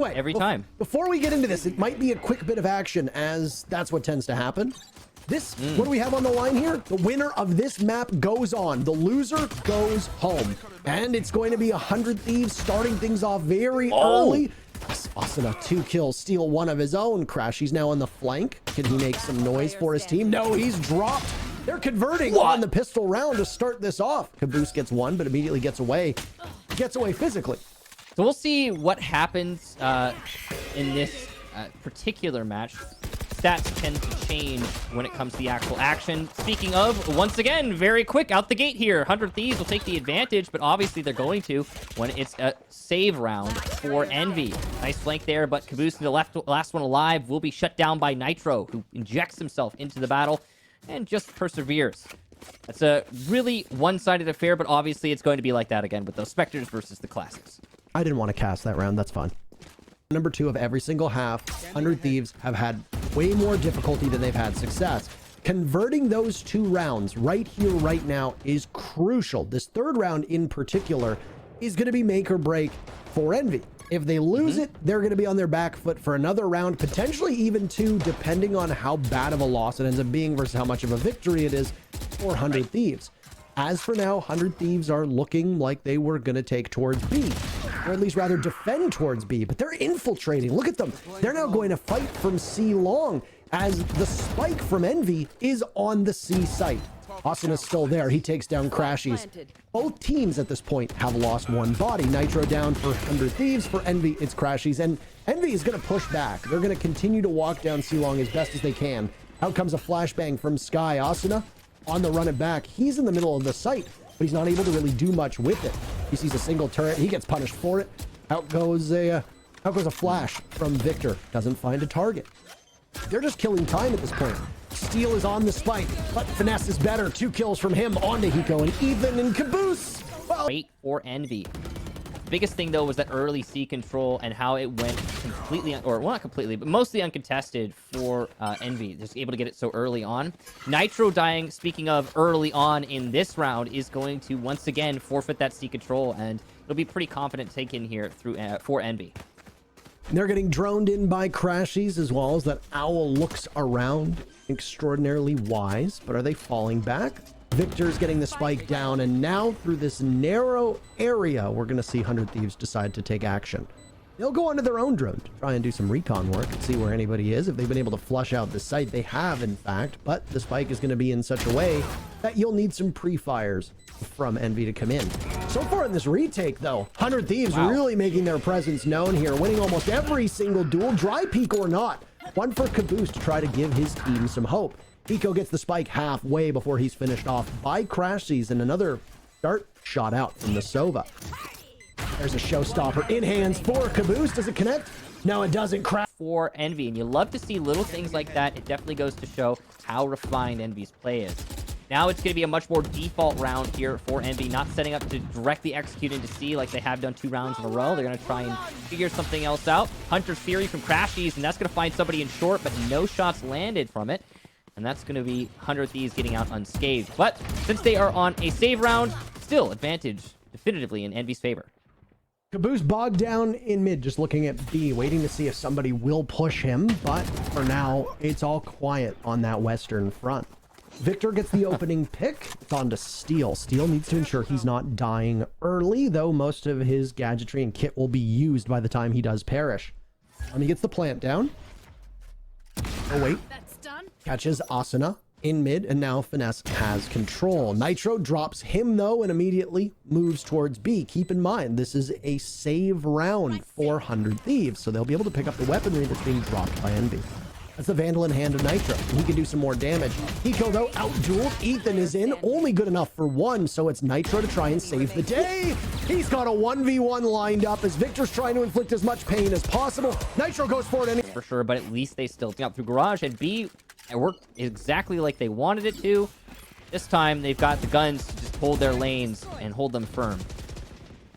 Wait, every time. Before we get into this, it might be a quick bit of action, as that's what tends to happen. What do we have on the line here? The winner of this map goes on. The loser goes home. And it's going to be 100 Thieves starting things off very early. Asuna, 2 kills, steal 1 of his own. Crash, he's now on the flank. Can he make some noise for his team? No, he's dropped. They're converting on the pistol round to start this off. Caboose gets 1, but immediately gets away. Gets away physically. So we'll see what happens in this particular match. Stats tend to change when it comes to the actual action. Speaking of, once again, very quick out the gate here. 100 Thieves will take the advantage, but obviously they're going to when it's a save round for Envy. Nice flank there, but Caboose, the last one alive, will be shut down by Nitro, who injects himself into the battle and just perseveres. That's a really one-sided affair, but obviously it's going to be like that again with those Spectres versus the Classics. I didn't want to cast that round. That's fine. Number 2 of every single half, 100 Thieves have had way more difficulty than they've had success. Converting those 2 rounds right here, right now is crucial. This 3rd round in particular is going to be make or break for Envy. If they lose it, they're going to be on their back foot for another round, potentially even 2, depending on how bad of a loss it ends up being versus how much of a victory it is for 100 Thieves. As for now, 100 Thieves are looking like they were going to take towards B, or at least rather defend towards B, but they're infiltrating. Look at them. They're now going to fight from C long as the spike from Envy is on the C site. Austin is still there. He takes down Crashies. Both teams at this point have lost 1 body. Nitro down for 100 Thieves. For Envy, it's Crashies. And Envy is going to push back. They're going to continue to walk down C long as best as they can. Out comes a flashbang from Sky. Asuna on the run it back. He's in the middle of the site, but he's not able to really do much with it. He sees a single turret. He gets punished for it. Out goes a flash from Victor. Doesn't find a target. They're just killing time at this point. Steel is on the spike, but Finesse is better. 2 kills from him onto Hiko and Ethan and Caboose. Well, wait for Envy. Biggest thing though was that early C control and how it went completely, or well, not completely, but mostly uncontested for Envy. Just able to get it so early on. Nitro dying, speaking of early on in this round, is going to once again forfeit that C control, and it'll be pretty confident taken here through for Envy. They're getting droned in by Crashies as well as that Owl looks around. Extraordinarily wise, but are they falling back? Victor's getting the spike down, and now through this narrow area, we're going to see 100 Thieves decide to take action. They'll go onto their own drone to try and do some recon work and see where anybody is. If they've been able to flush out the site, they have, in fact, but the spike is going to be in such a way that you'll need some pre-fires from Envy to come in. So far in this retake, though, 100 Thieves really making their presence known here, winning almost every single duel, dry peak or not. 1 for Caboose to try to give his team some hope. Hiko gets the spike halfway before he's finished off by Crashies, and another dart shot out from the Sova. There's a showstopper in hands for Caboose. Does it connect? No, it doesn't. Crash for Envy, and you love to see little things like that. It definitely goes to show how refined Envy's play is. Now it's going to be a much more default round here for Envy, not setting up to directly execute into C like they have done 2 rounds in a row. They're going to try and figure something else out. Hunter's Fury from Crashies, and that's going to find somebody in short, but no shots landed from it. And that's going to be 100 Thieves getting out unscathed. But since they are on a save round, still advantage definitively in Envy's favor. Caboose bogged down in mid, just looking at B, waiting to see if somebody will push him. But for now, it's all quiet on that western front. Victor gets the opening pick. It's on to Steel. Steel needs to ensure he's not dying early, though most of his gadgetry and kit will be used by the time he does perish. He gets the plant down. Oh, wait. That's done. Catches Asuna in mid, and now Finesse has control. Nitro drops him, though, and immediately moves towards B. Keep in mind, this is a save round for 100 Thieves, so they'll be able to pick up the weaponry that's being dropped by Envy. That's the Vandal in hand of Nitro. He can do some more damage. Hiko, though, out-dueled. Ethan is in, only good enough for 1, so it's Nitro to try and save the day. He's got a 1v1 lined up as Victor's trying to inflict as much pain as possible. Nitro goes for it anyway. For sure, but at least they still got through Garage, and B, it worked exactly like they wanted it to. This time, they've got the guns to just hold their lanes and hold them firm.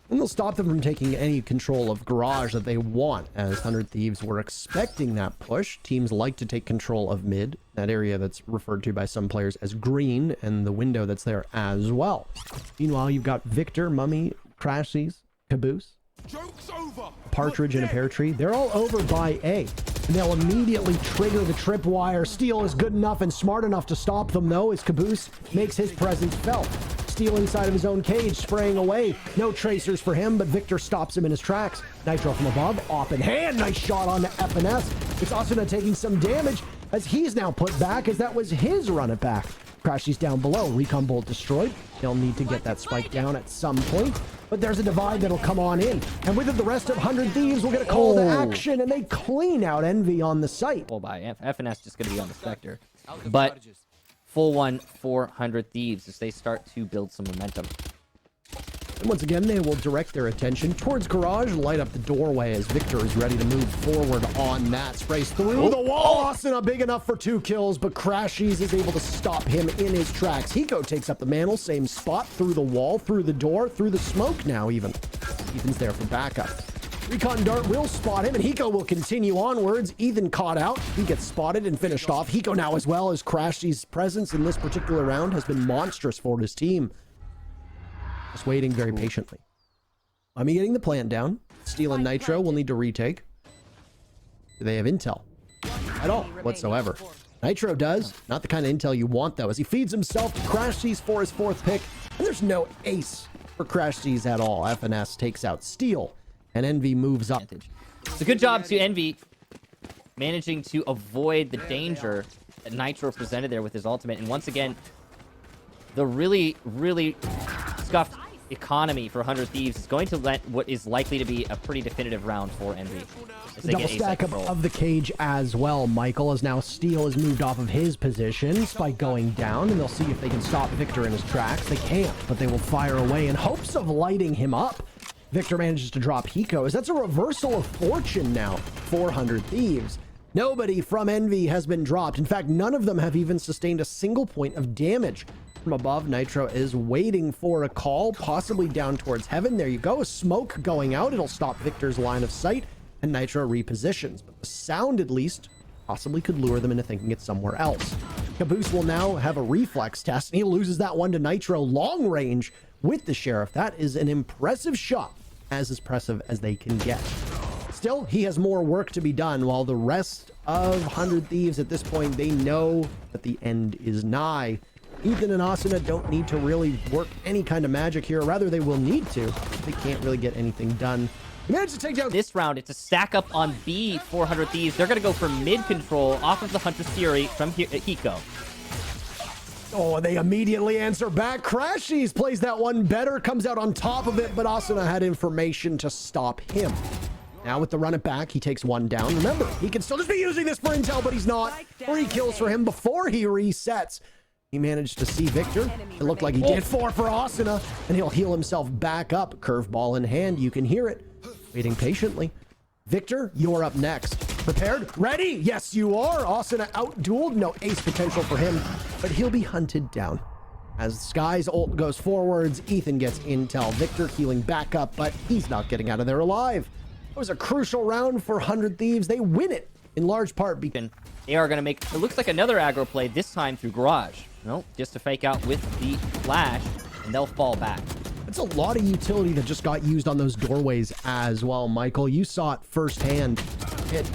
And they'll stop them from taking any control of Garage that they want, as 100 Thieves were expecting that push. Teams like to take control of mid, that area that's referred to by some players as green, and the window that's there as well. Meanwhile, you've got Victor, Mummy, Crashies, Caboose, Joke's over. Partridge and a pear tree, they're all over by A. And they'll immediately trigger the tripwire. Steel is good enough and smart enough to stop them, though, as Caboose makes his presence felt. Steel inside of his own cage, spraying away. No tracers for him, but Victor stops him in his tracks. Nitro from above, off in hand. Nice shot on the FNS. It's Asuna taking some damage as he's now put back, as that was his run it back. Crashies down below. Recon bolt destroyed. They'll need to get that spike down at some point. But there's a divide that'll come on in. And with it, the rest of 100 Thieves will get a call to action, and they clean out Envy on the site. Well, by FNS just going to be on the Spectre. But full one for 100 Thieves as they start to build some momentum. And once again, they will direct their attention towards Garage, light up the doorway as Victor is ready to move forward on that. Sprays through the wall. Asuna big enough for 2 kills, but Crashies is able to stop him in his tracks. Hiko takes up the mantle, same spot, through the wall, through the door, through the smoke now even. Ethan's there for backup. Recon Dart will spot him, and Hiko will continue onwards. Ethan caught out. He gets spotted and finished off. Hiko now as well, as Crashies' presence in this particular round has been monstrous for his team. Just waiting very patiently. I'm getting the plant down. Steel and Nitro will need to retake. Do they have intel? At all, whatsoever. Nitro does. Not the kind of intel you want, though, as he feeds himself to Crashies for his 4th pick. And there's no ace for Crashies at all. FNS takes out Steel, and Envy moves up. It's a good job to Envy managing to avoid the danger that Nitro presented there with his ultimate. And once again, the really, really scuffed economy for 100 Thieves is going to let what is likely to be a pretty definitive round for Envy. Double stack of the cage as well, Michael, as now Steel has moved off of his position. Spike going down, and they'll see if they can stop Victor in his tracks. They can't, but they will fire away in hopes of lighting him up. Victor manages to drop Hiko, as that's a reversal of fortune now for 100 Thieves. Nobody from Envy has been dropped. In fact, none of them have even sustained a single point of damage. From above, Nitro is waiting for a call, possibly down towards heaven. There you go. Smoke going out. It'll stop Victor's line of sight, and Nitro repositions. But the sound, at least, possibly could lure them into thinking it's somewhere else. Caboose will now have a reflex test, and he loses that one to Nitro long range with the Sheriff. That is an impressive shot, as impressive as they can get. Still, he has more work to be done, while the rest of 100 Thieves at this point, they know that the end is nigh. Ethan and Asuna don't need to really work any kind of magic here. Rather, they will need to. They can't really get anything done. He managed to take down this round. It's a stack up on B for 100 Thieves. They're going to go for mid control off of the Hunter's Fury from Hiko. Oh, they immediately answer back. Crashies plays that one better, comes out on top of it, but Asuna had information to stop him. Now with the run it back, he takes one down. Remember, he can still just be using this for intel, but he's not. 3 kills for him before he resets. He managed to see Victor. It looked like he did 4 for Asuna, and he'll heal himself back up. Curveball in hand, you can hear it. Waiting patiently. Victor, you're up next. Prepared? Ready? Yes, you are. Asuna out-dueled. No ace potential for him, but he'll be hunted down. As Sky's ult goes forwards, Ethan gets intel. Victor healing back up, but he's not getting out of there alive. It was a crucial round for 100 Thieves. They win it in large part because they are going to make, it looks like another aggro play, this time through Garage. No, just to fake out with the flash, and they'll fall back. It's a lot of utility that just got used on those doorways as well, Michael. You saw it firsthand.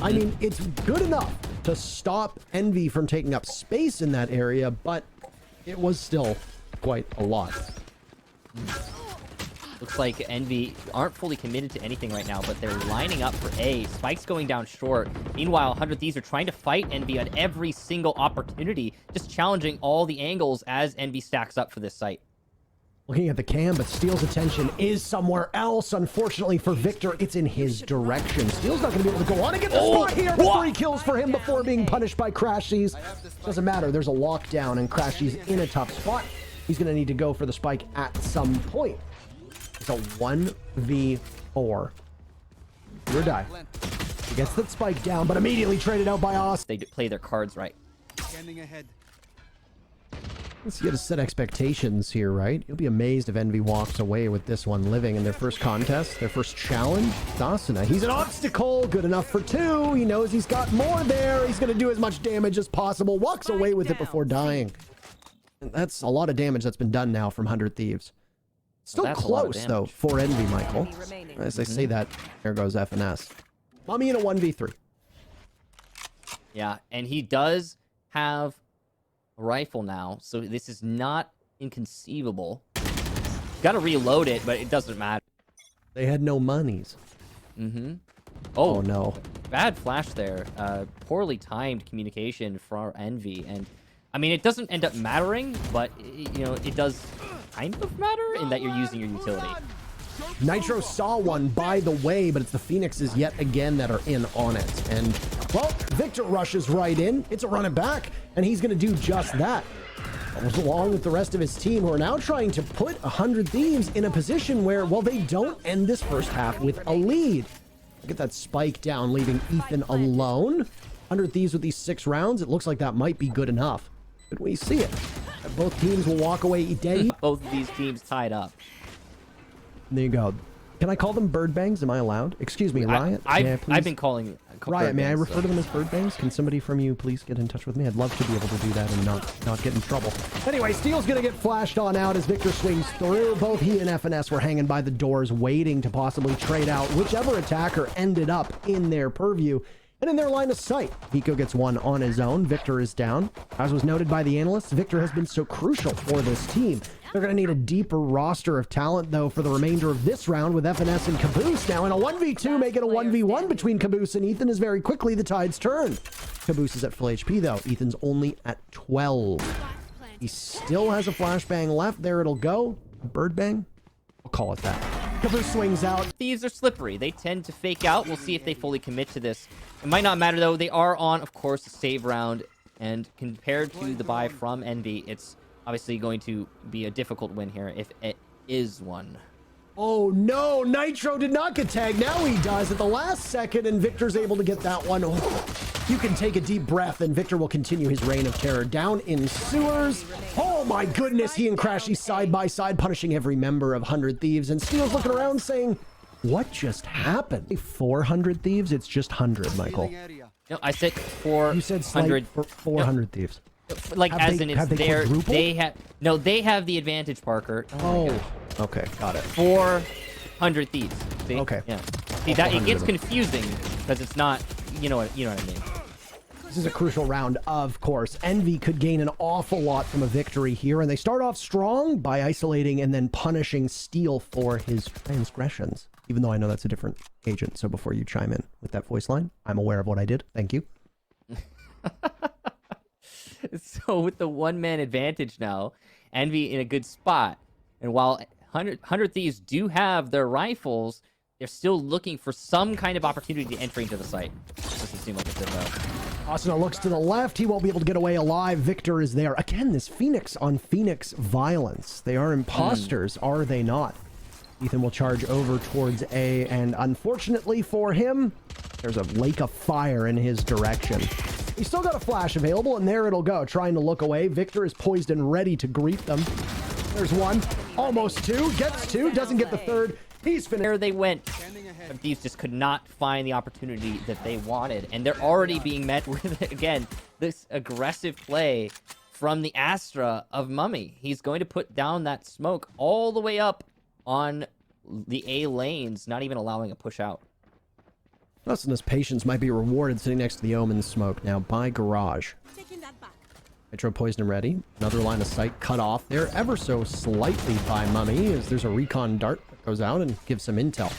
I mean, it's good enough to stop Envy from taking up space in that area, but it was still quite a lot. Looks like Envy aren't fully committed to anything right now, but they're lining up for A. Spike's going down short. Meanwhile, 100 Thieves are trying to fight Envy on every single opportunity, just challenging all the angles as Envy stacks up for this site. Looking at the cam, but Steel's attention is somewhere else. Unfortunately for Victor, it's in his direction. Steel's not going to be able to go on and get the spot here, but 3 kills for him before being punished by Crashies. Doesn't matter. There's a lockdown, and Crashies in a tough spot. He's going to need to go for the spike at some point. It's a 1v4. Do or die. He gets that spike down, but immediately traded out by Os. They play their cards right. Scanning ahead. Let's get to set expectations here, right? You'll be amazed if Envy walks away with this one living in their first contest, their first challenge. Asuna, he's an obstacle, good enough for 2. He knows he's got more there. He's going to do as much damage as possible. Walks away with it before dying. And that's a lot of damage that's been done now from 100 Thieves. Still that's a lot of close, though, damage. for Envy, Michael. As I say that, there goes FNS. Mummy in a 1v3. Yeah, and he does have a rifle now, so this is not inconceivable. Got to reload it, but it doesn't matter. They had no monies. Mm-hmm. Oh, no. Bad flash there. Poorly timed communication for Envy, and I mean, it doesn't end up mattering, but you know, it does kind of matter in that you're using your utility. Nitro saw one, by the way, but it's the Phoenixes yet again that are in on it. And, well, Victor rushes right in. It's a run it back, and he's going to do just that. Along with the rest of his team, who are now trying to put 100 Thieves in a position where, well, they don't end this first half with a lead. Get that spike down, leaving Ethan alone. 100 Thieves with these 6 rounds. It looks like that might be good enough. But we see it. Both teams will walk away dead. Both of these teams tied up. There you go. Can I call them bird bangs? Am I allowed? Excuse me, Riot. I've been calling Riot, may I bangs, refer so. to them as bird bangs? Can somebody from you please get in touch with me? I'd love to be able to do that and not get in trouble. Anyway, Steel's gonna get flashed on out as Victor swings through. Both he and FNS were hanging by the doors waiting to possibly trade out whichever attacker ended up in their purview and in their line of sight. Vico gets one on his own. Victor is down. As was noted by the analysts, Victor has been so crucial for this team. They're going to need a deeper roster of talent, though, for the remainder of this round with FNS and Caboose. Now, in a 1v2, make it a 1v1 between Caboose and Ethan as very quickly the tides turn. Caboose is at full HP, though. Ethan's only at 12. He still has a flashbang left. There it'll go. Bird bang? We'll call it that. Caboose swings out. Thieves are slippery. They tend to fake out. We'll see if they fully commit to this. It might not matter, though. They are on, of course, a save round. And compared to the buy from Envy, it's obviously going to be a difficult win here if it is one. Oh no, Nitro did not get tagged. Now he does at the last second, and Victor's able to get that one. Oh, you can take a deep breath, and Victor will continue his reign of terror down in sewers. Oh my goodness, he and Crashy side by side, punishing every member of 100 Thieves, and Steel's looking around saying, what just happened? 400 Thieves? It's just 100, Michael. No, I said 400. You said 400 Thieves. Like, Have as they- in have it's they their, quadrupled? they have the advantage, Parker. Oh, okay, got it. 400 Thieves. See? Okay. Yeah. See, that, it 400 gets of them. confusing because it's not, you know what I mean. This is a crucial round, of course. Envy could gain an awful lot from a victory here, and they start off strong by isolating and then punishing Steel for his transgressions. Even though I know that's a different agent, so before you chime in with that voice line, I'm aware of what I did. Thank you. So with the one-man advantage now, Envy in a good spot. And while 100 Thieves do have their rifles, they're still looking for some kind of opportunity to enter into the site. Doesn't seem like it's in though. Asuna looks to the left. He won't be able to get away alive. Victor is there. Again, this Phoenix on Phoenix violence. They are imposters, are they not? Ethan will charge over towards A, and unfortunately for him, there's a lake of fire in his direction. He's still got a flash available, and there it'll go, trying to look away. Victor is poised and ready to greet them. There's one, almost two, gets two, doesn't get the third. He's finished. There they went. But Thieves just could not find the opportunity that they wanted. And they're already being met with, again, this aggressive play from the Astra of Mummy. He's going to put down that smoke all the way up on the A lanes, not even allowing a push out. Asuna's patience might be rewarded sitting next to the Omen smoke now by Garage. Nitro poised and ready. Another line of sight cut off there ever so slightly by Mummy as there's a recon dart that goes out and gives some intel.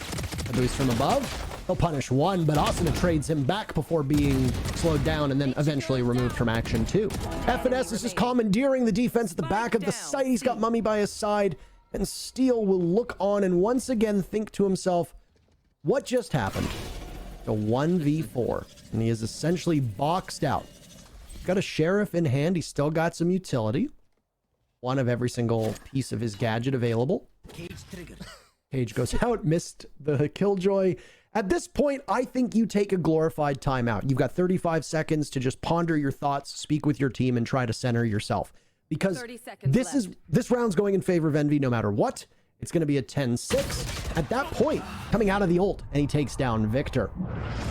A boost from above. They'll punish one, but Asuna trades him back before being slowed down and then eventually removed from action too. FNS is just commandeering the defense at the back of the site. He's got Mummy by his side, and Steel will look on and once again think to himself, what just happened? A 1v4, and he is essentially boxed out. Got a sheriff in hand. He's still got some utility. One of every single piece of his gadget available. Cage goes out, missed the killjoy. At this point, I think you take a glorified timeout. You've got 35 seconds to just ponder your thoughts, speak with your team, and try to center yourself. Because this round's going in favor of Envy no matter what. It's going to be a 10-6 at that point, coming out of the ult, and he takes down Victor.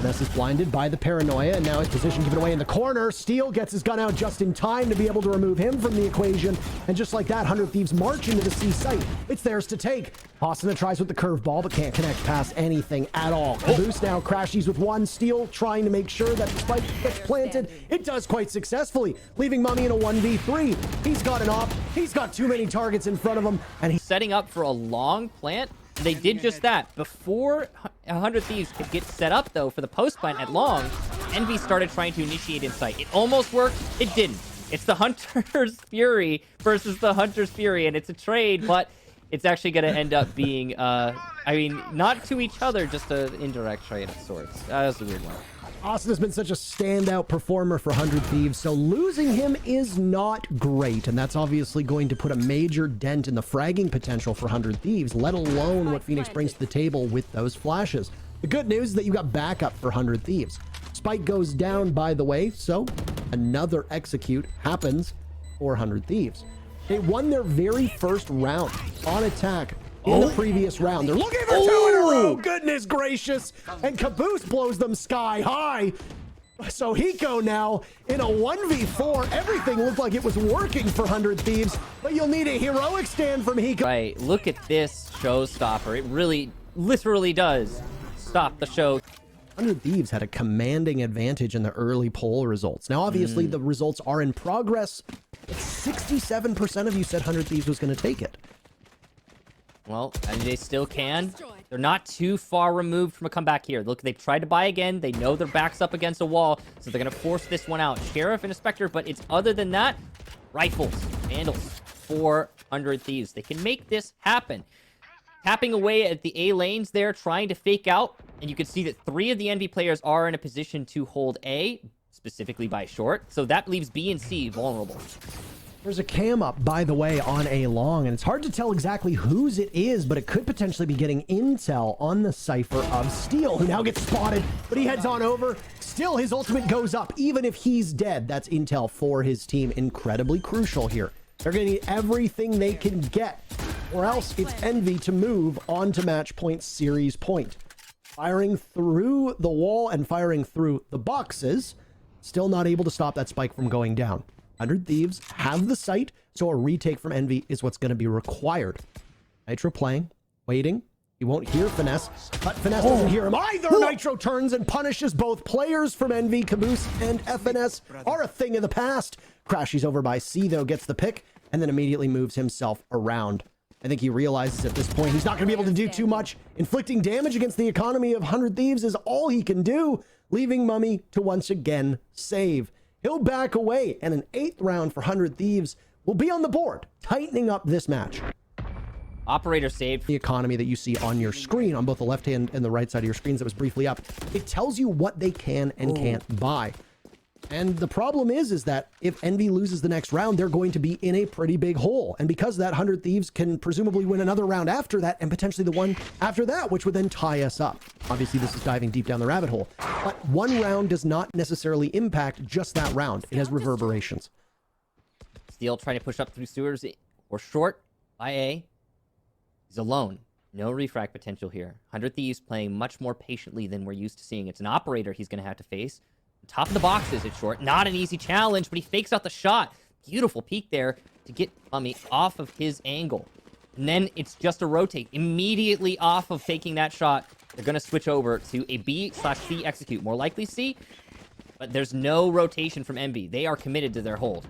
Ness is blinded by the paranoia, and now his position given away in the corner. Steel gets his gun out just in time to be able to remove him from the equation, and just like that, 100 Thieves march into the C site. It's theirs to take. Hasana tries with the curveball, but can't connect past anything at all. Caboose now crashes with one. Steel trying to make sure that the spike gets planted. It does quite successfully, leaving Mummy in a 1v3. He's got an op. He's got too many targets in front of him, and he's Setting up for a long plant. They did just that. Before 100 Thieves could get set up, though, for the post plant at long, Envy started trying to initiate insight. It almost worked. It didn't. It's the Hunter's Fury versus the Hunter's Fury, and it's a trade, but it's actually going to end up being, I mean, not to each other, just an indirect trade of sorts. That was a weird one. Austin has been such a standout performer for 100 Thieves, so losing him is not great, and that's obviously going to put a major dent in the fragging potential for 100 Thieves, let alone what Phoenix brings to the table with those flashes. The good news is that you got backup for 100 Thieves. Spike goes down, by the way, so another execute happens for 100 Thieves. They won their very first round on attack in the previous round. They're looking for two in a row. Goodness gracious. And Caboose blows them sky high. So Hiko now in a 1v4. Everything looked like it was working for 100 Thieves, but you'll need a heroic stand from Hiko. Right, look at this showstopper. It really, literally does stop the show. 100 Thieves had a commanding advantage in the early poll results. Now, obviously, the results are in progress. 67% of you said 100 Thieves was going to take it. Well, and they still can. They're not too far removed from a comeback here. Look, they've tried to buy again. They know their back's up against a wall, so they're going to force this one out. Sheriff and a Spectre, but it's other than that, rifles, vandals, 400 Thieves. They can make this happen. Tapping away at the A lanes there, trying to fake out, and you can see that 3 of the Envy players are in a position to hold A, specifically by short, so that leaves B and C vulnerable. There's a cam up, by the way, on A long, and it's hard to tell exactly whose it is, but it could potentially be getting intel on the Cypher of Steel, who now gets spotted, but he heads on over. Still, his ultimate goes up, even if he's dead. That's intel for his team. Incredibly crucial here. They're going to need everything they can get, or else it's Envy to move on to match point, series point. Firing through the wall and firing through the boxes, still not able to stop that spike from going down. 100 Thieves have the site, so a retake from Envy is what's going to be required. Nitro playing, waiting. He won't hear Finesse, but Finesse doesn't hear him either. Nitro turns and punishes both players from Envy. Caboose and FNS are a thing of the past. Crashes over by C, though, gets the pick, and then immediately moves himself around. I think he realizes at this point he's not going to be able to do too much. Inflicting damage against the economy of 100 Thieves is all he can do, leaving Mummy to once again save. He'll back away, and an 8th round for 100 Thieves will be on the board, tightening up this match. Operator saved. The economy that you see on your screen, on both the left hand and the right side of your screens that was briefly up, it tells you what they can and can't buy. And the problem is that if Envy loses the next round, they're going to be in a pretty big hole. And because of that, 100 Thieves can presumably win another round after that, and potentially the one after that, which would then tie us up. Obviously, this is diving deep down the rabbit hole. But one round does not necessarily impact just that round. It has reverberations. Steel trying to push up through sewers or short by A. He's alone. No refrag potential here. 100 Thieves playing much more patiently than we're used to seeing. It's an operator he's going to have to face. Top of the boxes at short. Not an easy challenge, but he fakes out the shot. Beautiful peek there to get Mummy off of his angle. And then it's just a rotate. Immediately off of faking that shot, they're going to switch over to a B/C execute. More likely C, but there's no rotation from Envy. They are committed to their hold.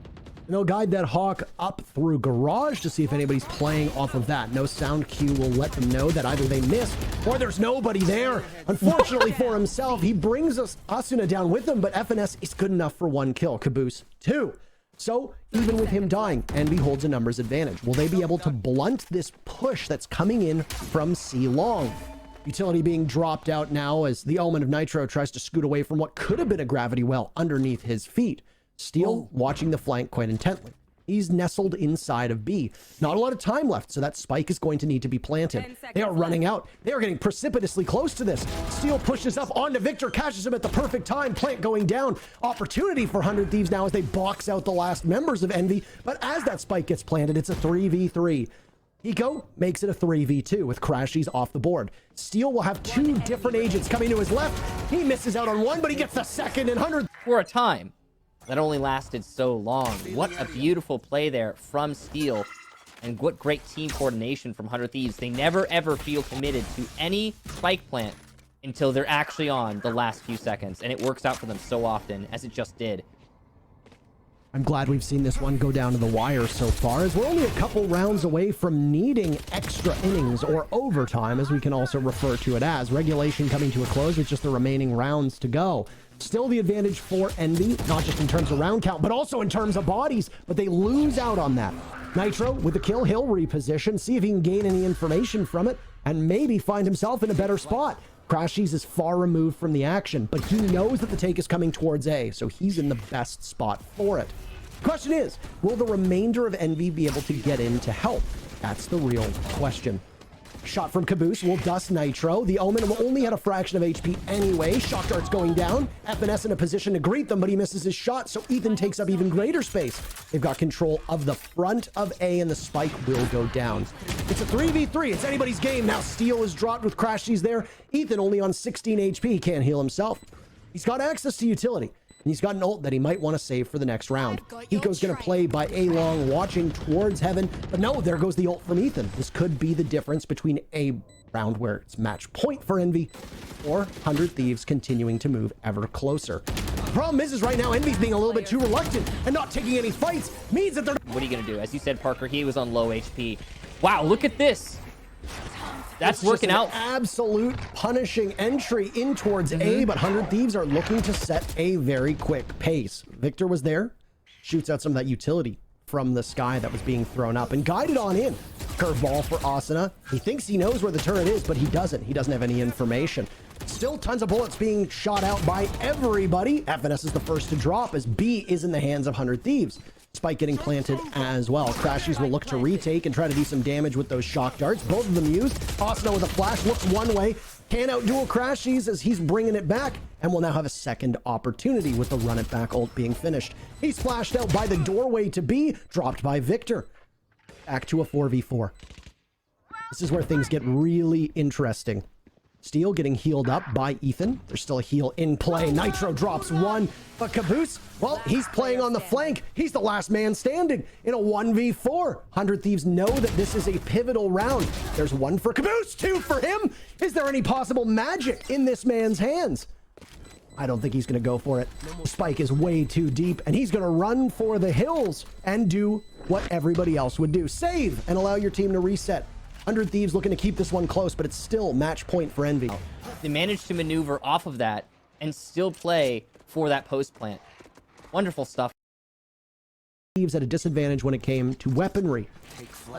And they'll guide that Hawk up through Garage to see if anybody's playing off of that. No sound cue will let them know that either they missed or there's nobody there. Unfortunately for himself, he brings Asuna down with him, but FNS is good enough for 1 kill. Caboose 2. So even with him dying, Envy holds a numbers advantage. Will they be able to blunt this push that's coming in from C long? Utility being dropped out now as the Omen of Nitro tries to scoot away from what could have been a gravity well underneath his feet. Steel watching the flank quite intently. He's nestled inside of B. Not a lot of time left, so that spike is going to need to be planted. They are running out. They are getting precipitously close to this. Steel pushes up onto Victor, catches him at the perfect time. Plant going down. Opportunity for 100 Thieves now as they box out the last members of Envy. But as that spike gets planted, it's a 3v3. Hiko makes it a 3v2 with Crashies off the board. Steel will have two different agents coming to his left. He misses out on one, but he gets the second, and 100 For a time that only lasted so long. What a beautiful play there from Steel. And what great team coordination from 100 Thieves. They never ever feel committed to any spike plant until they're actually on the last few seconds. And it works out for them so often, as it just did. I'm glad we've seen this one go down to the wire so far, as we're only a couple rounds away from needing extra innings, or overtime, as we can also refer to it as. Regulation coming to a close with just the remaining rounds to go. Still the advantage for Envy, not just in terms of round count, but also in terms of bodies, but they lose out on that. Nitro with the kill, he'll reposition, see if he can gain any information from it, and maybe find himself in a better spot. Crashies is far removed from the action, but he knows that the take is coming towards A, so he's in the best spot for it. Question is, will the remainder of Envy be able to get in to help? That's the real question. Shot from Caboose will dust Nitro. The Omen only had a fraction of HP anyway. Shock dart's going down. FNS in a position to greet them, but he misses his shot, so Ethan takes up even greater space. They've got control of the front of A, and the spike will go down. It's a 3v3. It's anybody's game. Now Steel is dropped with Crashies there. Ethan only on 16 HP. He can't heal himself. He's got access to utility. And he's got an ult that he might want to save for the next round. Hiko's going to play by A long, watching towards heaven. But no, there goes the ult from Ethan. This could be the difference between a round where it's match point for Envy, or 100 Thieves continuing to move ever closer. The problem is right now, Envy's being a little bit too reluctant and not taking any fights. Means that they're... What are you going to do? As you said, Parker, he was on low HP. Wow, look at this. That's working out. Absolute punishing entry in towards A, but 100 Thieves are looking to set a very quick pace. Victor was there, shoots out some of that utility from the sky that was being thrown up and guided on in. Curveball for Asuna. He thinks he knows where the turret is, but he doesn't. He doesn't have any information. Still tons of bullets being shot out by everybody. FNS is the first to drop as B is in the hands of 100 Thieves. Spike getting planted as well. Crashies will look to retake and try to do some damage with those shock darts. Both of them used. Asuna with a flash looks one way. Can outduel Crashies as he's bringing it back, and will now have a second opportunity with the run it back ult being finished. He's flashed out by the doorway to B, dropped by Victor. Back to a 4v4. This is where things get really interesting. Steel getting healed up by Ethan. There's still a heal in play. Nitro drops one, but Caboose, well, he's playing on the flank. He's the last man standing in a 1v4. 100 Thieves know that this is a pivotal round. There's one for Caboose, two for him. Is there any possible magic in this man's hands? I don't think he's going to go for it. Spike is way too deep, and he's going to run for the hills and do what everybody else would do. Save and allow your team to reset. 100 Thieves looking to keep this one close, but it's still match point for Envy. They managed to maneuver off of that and still play for that post plant. Wonderful stuff. Thieves at a disadvantage when it came to weaponry.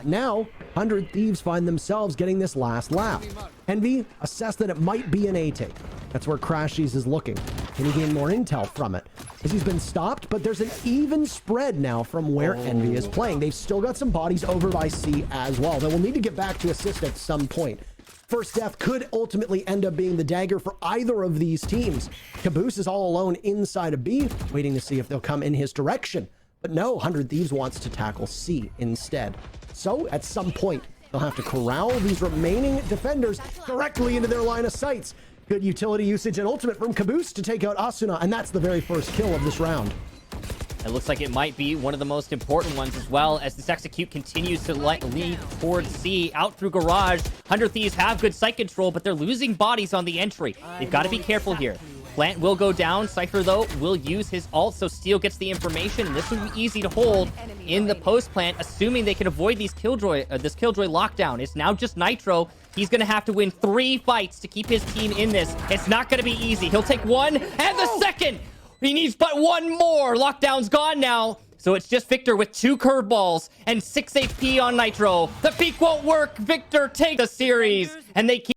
Now, 100 Thieves find themselves getting this last lap. Envy assess that it might be an A take. That's where Crashies is looking. Can he gain more intel from it? As he's been stopped, but there's an even spread now from where Envy is playing. They've still got some bodies over by C as well. They will need to get back to assist at some point. First death could ultimately end up being the dagger for either of these teams. Caboose is all alone inside of B, waiting to see if they'll come in his direction. But no, 100 Thieves wants to tackle C instead. So at some point, they'll have to corral these remaining defenders directly into their line of sights. Good utility usage and ultimate from Caboose to take out Asuna, and that's the very first kill of this round. It looks like it might be one of the most important ones as well, as this execute continues to lead towards C, out through garage. 100 Thieves have good site control, but they're losing bodies on the entry. They've got to be careful here. Plant will go down. Cypher, though, will use his ult, so Steel gets the information, and this will be easy to hold in the post plant, assuming they can avoid these this Killjoy lockdown. It's now just Nitro. He's going to have to win 3 fights to keep his team in this. It's not going to be easy. He'll take one and the second. He needs but one more. Lockdown's gone now. So it's just Victor with 2 curveballs and 6 HP on Nitro. The peak won't work. Victor takes the series, and they keep